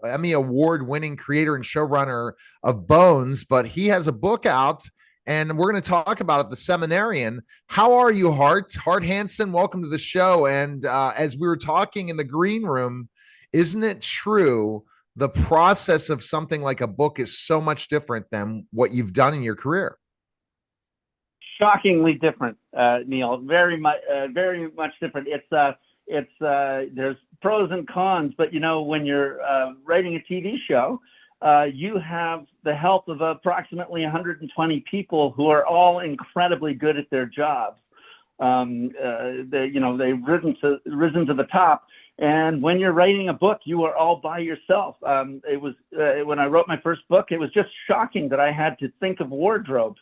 Emmy award-winning creator and showrunner of Bones, but he has a book out, and we're going to talk about it, The Seminarian. How are you, Hart? Hart Hanson, welcome to the show. And as we were talking in the green room, isn't it true the process of something like a book is so much different than what you've done in your career? Shockingly different, Neil. Very much different. There's pros and cons, but when you're writing a TV show, you have the help of approximately 120 people who are all incredibly good at their jobs. They've risen to the top. And when you're writing a book, you are all by yourself. It was when I wrote my first book, it was just shocking that I had to think of wardrobe.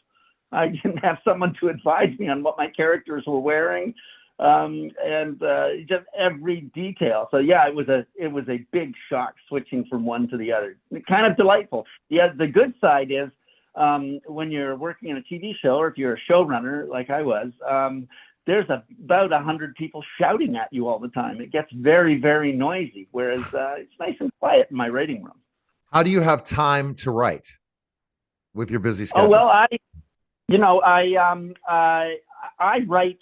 I didn't have someone to advise me on what my characters were wearing, and just every detail. So yeah, it was a big shock switching from one to the other. Kind of delightful. Yeah, the good side is when you're working in a TV show, or if you're a showrunner like I was, there's about 100 people shouting at you all the time. It gets very, very noisy. Whereas it's nice and quiet in my writing room. How do you have time to write with your busy schedule? Oh well, I write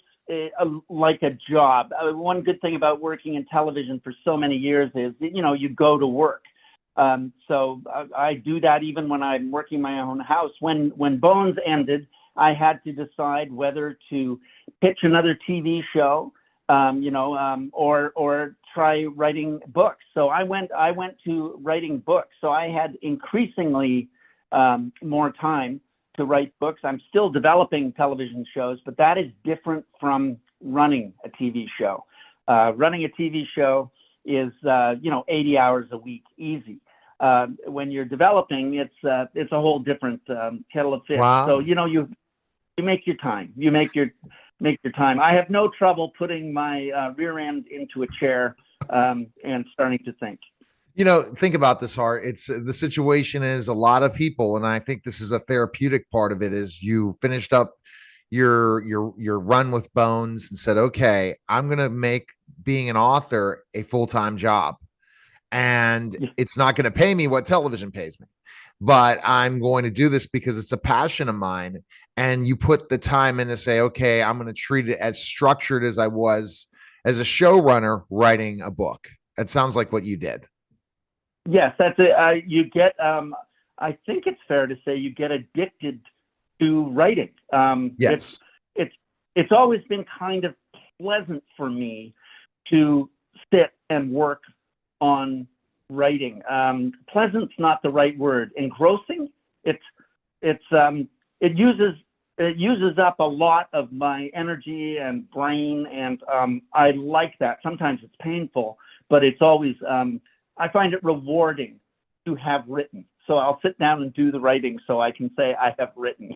like a job. One good thing about working in television for so many years is, you go to work. So I do that even when I'm working my own house. When Bones ended, I had to decide whether to pitch another TV show, or try writing books. So I went to writing books. So I had increasingly more time to write books. I'm still developing television shows, but that is different from running a TV show. Running a TV show is, 80 hours a week, easy. When you're developing, it's a whole different kettle of fish. Wow. So, you make your time. You make your time. I have no trouble putting my rear end into a chair and starting to think. Think about this, Hart. It's the situation is a lot of people, and I think this is a therapeutic part of it, is you finished up your run with Bones and said, okay, I'm going to make being an author a full-time job, and it's not going to pay me what television pays me, but I'm going to do this because it's a passion of mine. And you put the time in to say, okay, I'm going to treat it as structured as I was as a showrunner writing a book. It sounds like what you did. Yes, that's it. You get, I think it's fair to say, you get addicted to writing. Yes. It's always been kind of pleasant for me to sit and work on writing. Pleasant's not the right word. Engrossing. It uses up a lot of my energy and brain, and I like that. Sometimes it's painful, but it's always. I find it rewarding to have written. So I'll sit down and do the writing so I can say I have written.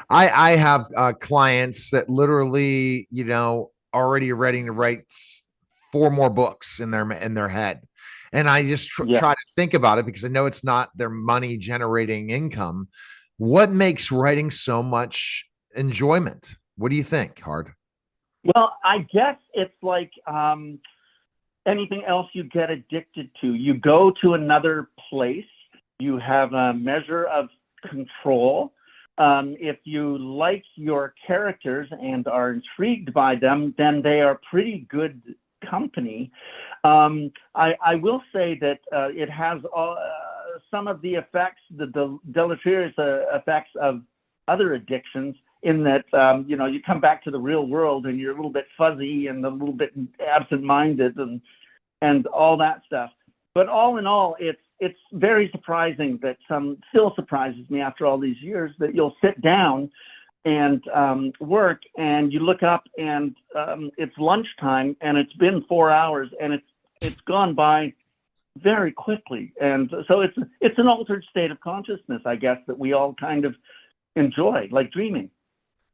I have clients that literally, already are ready to write 4 more books in their head. And I just try to think about it because I know it's not their money generating income. What makes writing so much enjoyment? What do you think, Hart? Well, I guess it's like, anything else you get addicted to. You go to another place, you have a measure of control. If you like your characters and are intrigued by them, then they are pretty good company. I will say that it has some of the effects, the deleterious effects of other addictions, in that, you come back to the real world and you're a little bit fuzzy and a little bit absent-minded and all that stuff. But all in all, it's very surprising that still surprises me after all these years, that you'll sit down and work and you look up and it's lunchtime and it's been 4 hours and it's gone by very quickly. And so it's an altered state of consciousness, I guess, that we all kind of enjoy, like dreaming.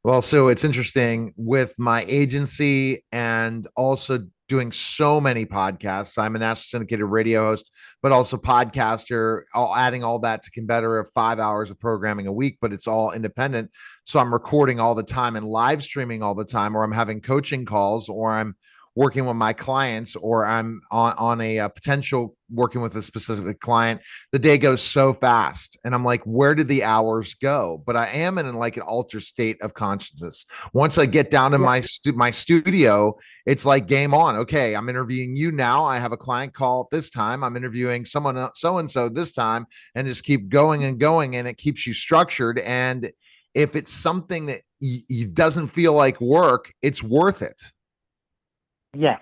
Well, so it's interesting with my agency and also doing so many podcasts. I'm a national syndicated radio host, but also podcaster, adding all that to can better 5 hours of programming a week, but it's all independent. So I'm recording all the time and live streaming all the time, or I'm having coaching calls, or I'm working with my clients, or I'm on a potential working with a specific client, the day goes so fast. And I'm like, where did the hours go? But I am in like an altered state of consciousness. Once I get down to Yeah. my studio, it's like game on. Okay, I'm interviewing you now. I have a client call at this time. I'm interviewing someone else, so and so this time, and just keep going and going. And it keeps you structured. And if it's something that doesn't feel like work, it's worth it. Yes.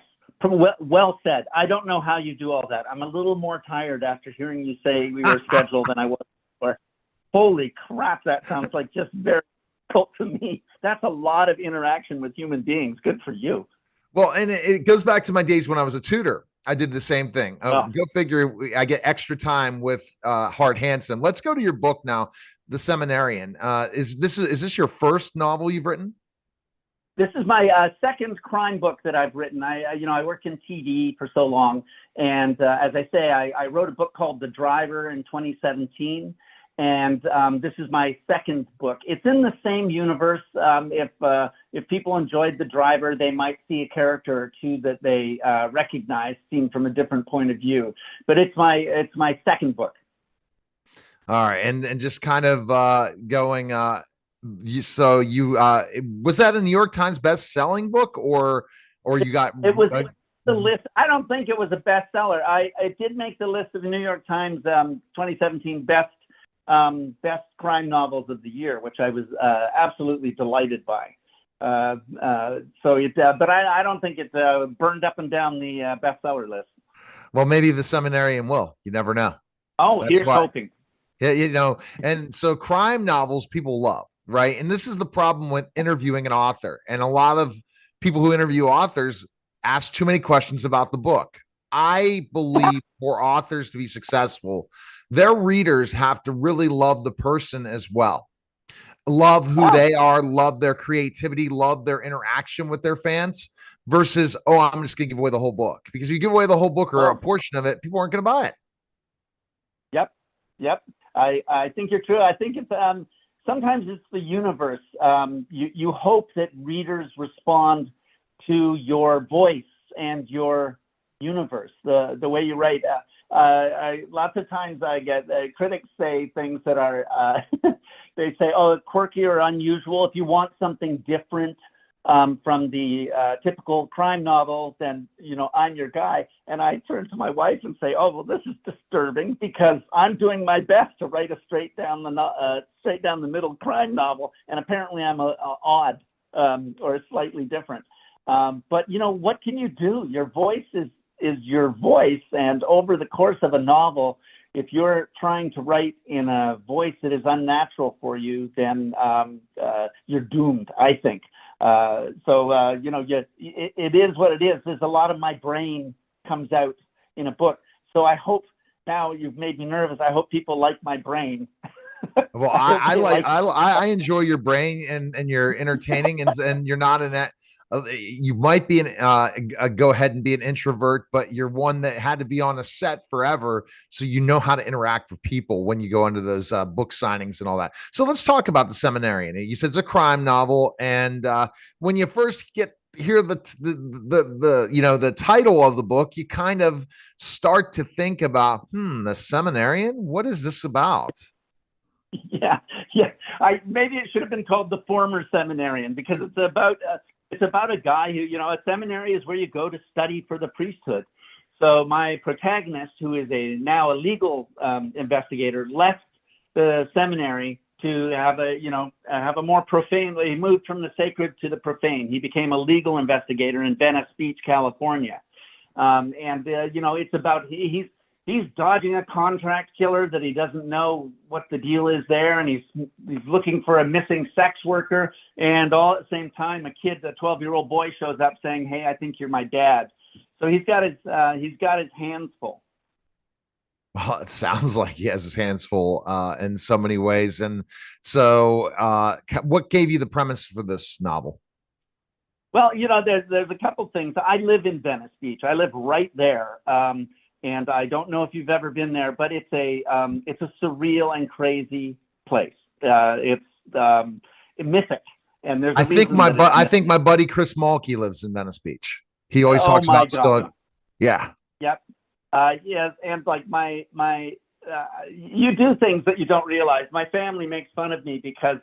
Well said. I don't know how you do all that. I'm a little more tired after hearing you say we were scheduled than I was before. Holy crap, that sounds like just very difficult to me. That's a lot of interaction with human beings. Good for you. Well, and it goes back to my days when I was a tutor. I did the same thing. Oh, Go figure. I get extra time with Hart Hanson. Let's go to your book now, The Seminarian. Is this your first novel you've written? this is my second crime book that I've written. I worked in TV for so long, and as I say, I wrote a book called The Driver in 2017, and this is my second book. It's in the same universe. If people enjoyed The Driver, they might see a character or two that they recognize, seen from a different point of view. But it's my second book. All right, and just kind of going. So you was that a New York Times best-selling book, or you got It was the list. I don't think it was a bestseller. It did make the list of the New York Times 2017 best crime novels of the year, which I was absolutely delighted by. But I don't think it burned up and down the bestseller list. Well, maybe The Seminarian will. You never know. Oh, That's here's why. hoping. Yeah, and so crime novels people love, right? And this is the problem with interviewing an author. And a lot of people who interview authors ask too many questions about the book. I believe for authors to be successful, their readers have to really love the person as well. Love who they are, love their creativity, love their interaction with their fans versus, oh, I'm just going to give away the whole book. Because if you give away the whole book or a portion of it, people aren't going to buy it. Yep. I think you're true. I think it's sometimes it's the universe. You hope that readers respond to your voice and your universe, the way you write. Lots of times I get critics say things that are they say, oh, quirky or unusual. If you want something different from the typical crime novel, then I'm your guy. And I turn to my wife and say, oh, well, this is disturbing because I'm doing my best to write a straight down the middle crime novel, and apparently I'm odd or slightly different. But what can you do? Your voice is your voice, and over the course of a novel, if you're trying to write in a voice that is unnatural for you, then you're doomed, I think. It is what it is. There's a lot of my brain comes out in a book. So I hope, now you've made me nervous, I hope people like my brain. Well, I enjoy your brain, and you're entertaining, and you're not in that. You might be go ahead and be an introvert, but you're one that had to be on a set forever, so you know how to interact with people when you go into those book signings and all that. So let's talk about The Seminarian. You said it's a crime novel, and when you first hear the title of the book, you kind of start to think about, The Seminarian. What is this about? Yeah. Maybe it should have been called The Former Seminarian, because it's about a guy who, a seminary is where you go to study for the priesthood. So my protagonist, who is now a legal investigator, left the seminary to have a more profane. He moved from the sacred to the profane. He became a legal investigator in Venice Beach, California. It's about he's dodging a contract killer that he doesn't know what the deal is there, and he's looking for a missing sex worker, and all at the same time a 12-year-old boy shows up saying, hey, I think you're my dad. So he's got his hands full. Well, it sounds like he has his hands full in so many ways. And so what gave you the premise for this novel? Well, there's a couple things. I live in Venice Beach. I live right there. And I don't know if you've ever been there, but it's a surreal and crazy place. It's mythic, and there's. I think my buddy Chris Mulkey lives in Venice Beach. He always Oh talks my about God. still. Yeah. Yep. Yes, and like you do things that you don't realize. My family makes fun of me because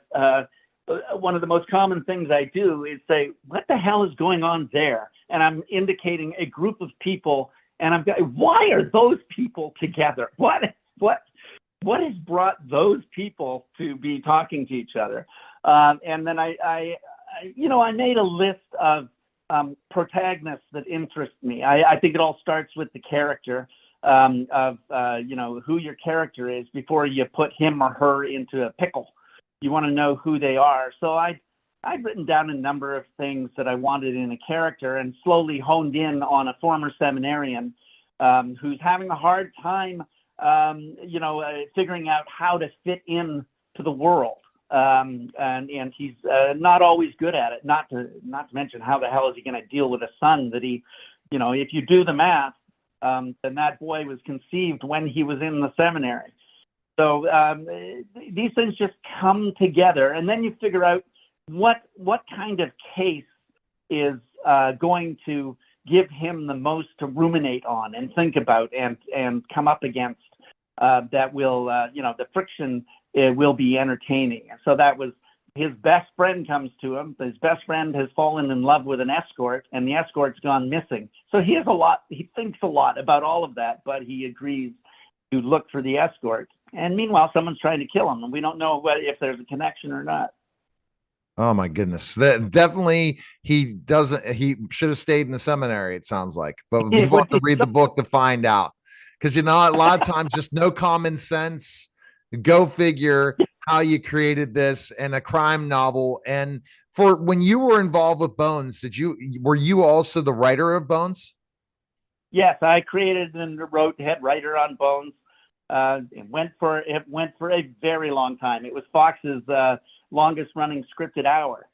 one of the most common things I do is say, "What the hell is going on there?" And I'm indicating a group of people, and I'm going, "Why are those people together? What what has brought those people to be talking to each other?" And then I made a list of protagonists that interest me. I think it all starts with the character of who your character is before you put him or her into a pickle. You want to know who they are. So I've written down a number of things that I wanted in a character and slowly honed in on a former seminarian who's having a hard time, figuring out how to fit in to the world. And he's not always good at it. Not to mention, how the hell is he going to deal with a son that he, if you do the math, then that boy was conceived when he was in the seminary. So these things just come together, and then you figure out what kind of case is going to give him the most to ruminate on and think about and come up against that will, the friction will be entertaining. So that was his best friend comes to him. His best friend has fallen in love with an escort, and the escort's gone missing. So he thinks a lot about all of that, but he agrees to look for the escort. And meanwhile, someone's trying to kill him, and we don't know if there's a connection or not. Oh my goodness. That definitely he should have stayed in the seminary, it sounds like. But It people would have to be read the book to find out. Because a lot of times just no common sense. Go figure how you created this in a crime novel. And for when you were involved with Bones, were you also the writer of Bones? Yes, I created and wrote head writer on Bones. It went for a very long time. It was Fox's longest running scripted hour.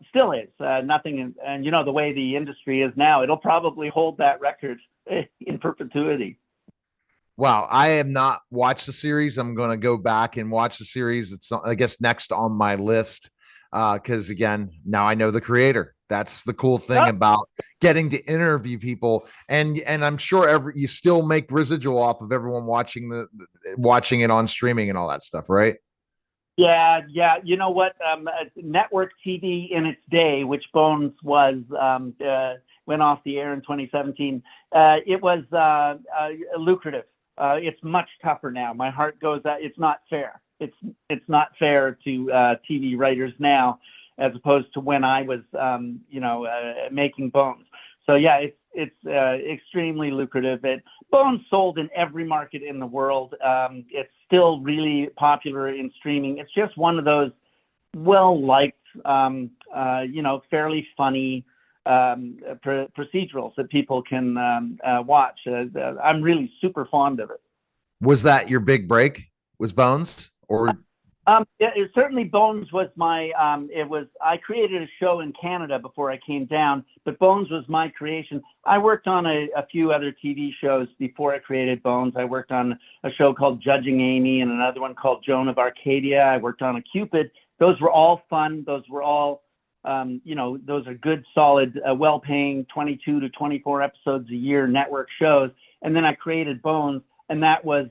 Still is nothing, and the way the industry is now, it'll probably hold that record in perpetuity. Wow, I have not watched the series. I'm going to go back and watch the series. It's, I guess, next on my list because again, now I know the creator. That's the cool thing Oh, about getting to interview people, and I'm sure you still make residual off of everyone watching it on streaming and all that stuff, right? yeah. You know what? Network TV in its day, which Bones was, went off the air in 2017. It was lucrative. It's much tougher now. My heart goes out. It's not fair. It's not fair to TV writers now, as opposed to when I was, making Bones. So yeah, it's extremely lucrative. Bones sold in every market in the world. It's still really popular in streaming. It's just one of those well-liked, fairly funny procedurals that people can watch. I'm really super fond of it. Was that your big break? Was Bones or? Certainly Bones was my, I created a show in Canada before I came down, but Bones was my creation. I worked on a few other TV shows before I created Bones. I worked on a show called Judging Amy and another one called Joan of Arcadia. I worked on a Cupid. Those were all fun. Those were all, those are good, solid, well-paying 22 to 24 episodes a year network shows. And then I created Bones, and that was,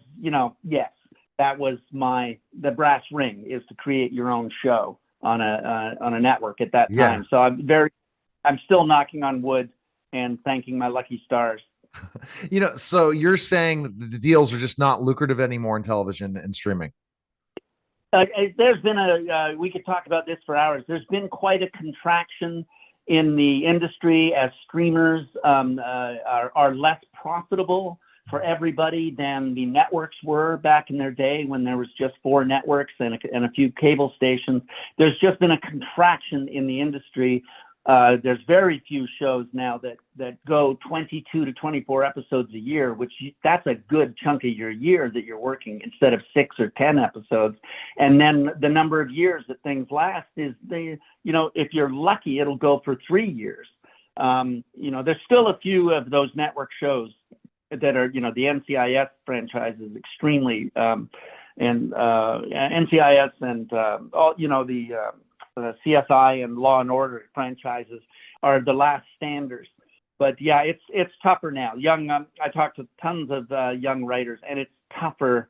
yes. That was the brass ring, is to create your own show on a network at that time. So I'm still knocking on wood and thanking my lucky stars. So you're saying the deals are just not lucrative anymore in television and streaming. There's been we could talk about this for hours. There's been quite a contraction in the industry as streamers are less profitable for everybody than the networks were back in their day, when there was just 4 networks and a few cable stations. There's just been a contraction in the industry. There's very few shows now that go 22 to 24 episodes a year, that's a good chunk of your year that you're working, instead of 6 or 10 episodes. And then the number of years that things last is, if you're lucky, it'll go for 3 years. There's still a few of those network shows that are, the NCIS franchise is extremely, and NCIS and all, the CSI and Law and Order franchises are the last standers. But yeah, it's tougher now. I talked to tons of young writers, and it's tougher.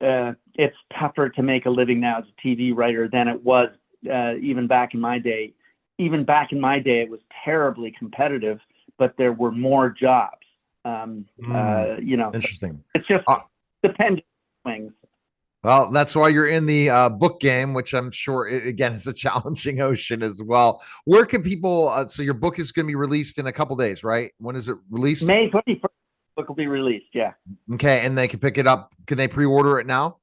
It's tougher to make a living now as a TV writer than it was even back in my day. Even back in my day, it was terribly competitive, but there were more jobs. You know, Interesting. it's just Uh, dependent swings. well, that's why you're in the book game, which I'm sure, again, is a challenging ocean as well. Where can people? So your book is going to be released in a couple days, right? When is it released? May 21st, book will be released. Yeah. Okay, and they can pick it up. Can they pre-order it now?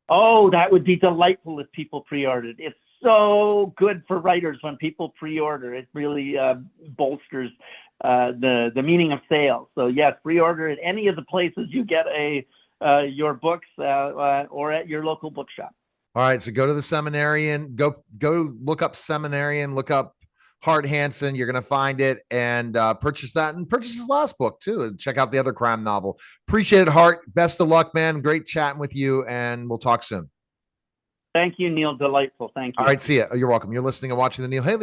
Oh, that would be delightful if people pre-ordered. It's so good for writers when people pre-order. It really bolsters the meaning of sales. So yes, pre-order at any of the places you get your books or at your local bookshop. All right, so go to the Seminarian. Go look up Seminarian. Look up Hart Hanson. You're going to find it and purchase that, and purchase his last book too. And check out the other crime novel. Appreciate it, Hart. Best of luck, man. Great chatting with you, and we'll talk soon. Thank you, Neil. Delightful. Thank All you. right, see ya. You're welcome. You're listening and watching the Neil Haley